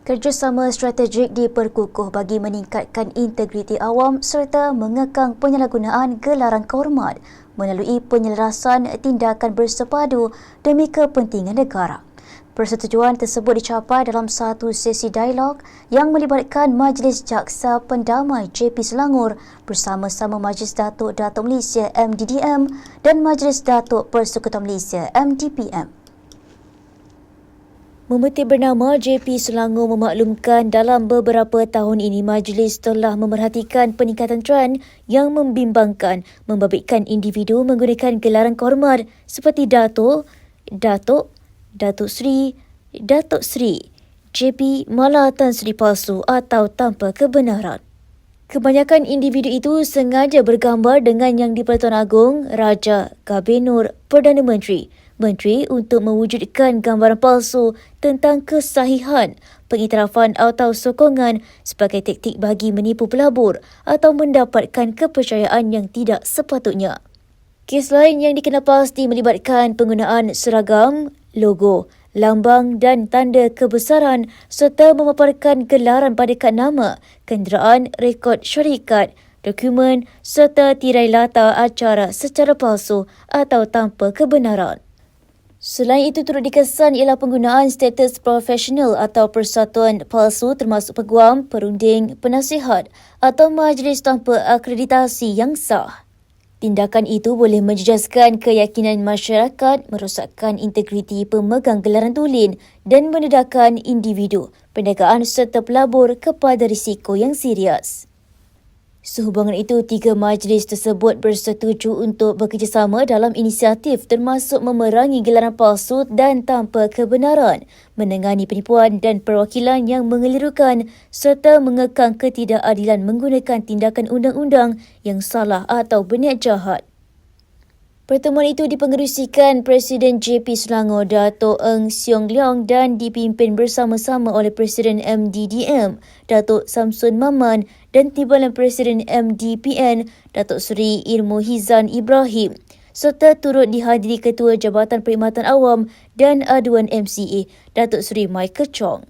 Kerjasama strategik diperkukuh bagi meningkatkan integriti awam serta mengekang penyalahgunaan gelaran kehormat melalui penyelarasan tindakan bersepadu demi kepentingan negara. Persetujuan tersebut dicapai dalam satu sesi dialog yang melibatkan Majlis Jaksa Pendamai JP Selangor bersama-sama Majlis Datuk Malaysia MDDM dan Majlis Datuk Persekutuan Malaysia MDPM. Memeti bernama JP Selangor memaklumkan dalam beberapa tahun ini majlis telah memerhatikan peningkatan trend yang membimbangkan membabitkan individu menggunakan gelaran kehormat seperti Datuk, Datuk Seri, Datuk Seri, JP malah Tan Sri palsu atau tanpa kebenaran. Kebanyakan individu itu sengaja bergambar dengan Yang di-Pertuan Agong, Raja, Gubernur, Perdana Menteri untuk mewujudkan gambaran palsu tentang kesahihan, pengiktirafan atau sokongan sebagai taktik bagi menipu pelabur atau mendapatkan kepercayaan yang tidak sepatutnya. Kes lain yang dikenal pasti melibatkan penggunaan seragam, logo, lambang dan tanda kebesaran serta memaparkan gelaran pada kad nama, kenderaan, rekod syarikat, dokumen serta tirai latar acara secara palsu atau tanpa kebenaran. Selain itu, turut dikesan ialah penggunaan status profesional atau persatuan palsu termasuk peguam, perunding, penasihat atau majlis tanpa akreditasi yang sah. Tindakan itu boleh menjejaskan keyakinan masyarakat, merosakkan integriti pemegang gelaran tulen dan mendedahkan individu, perniagaan serta pelabur kepada risiko yang serius. Sehubungan itu, 3 majlis tersebut bersetuju untuk bekerjasama dalam inisiatif termasuk memerangi gelaran palsu dan tanpa kebenaran, menangani penipuan dan perwakilan yang mengelirukan serta mengekang ketidakadilan menggunakan tindakan undang-undang yang salah atau berniat jahat. Pertemuan itu dipengerusikan Presiden JP Selangor Dato' Ng Siong Leong dan dipimpin bersama-sama oleh Presiden MDDM Datuk Samsun Maman dan Timbalan Presiden MDPN Datuk Seri Irmuhizan Ibrahim serta turut dihadiri Ketua Jabatan Perkhidmatan Awam dan Aduan MCA Datuk Seri Michael Chong.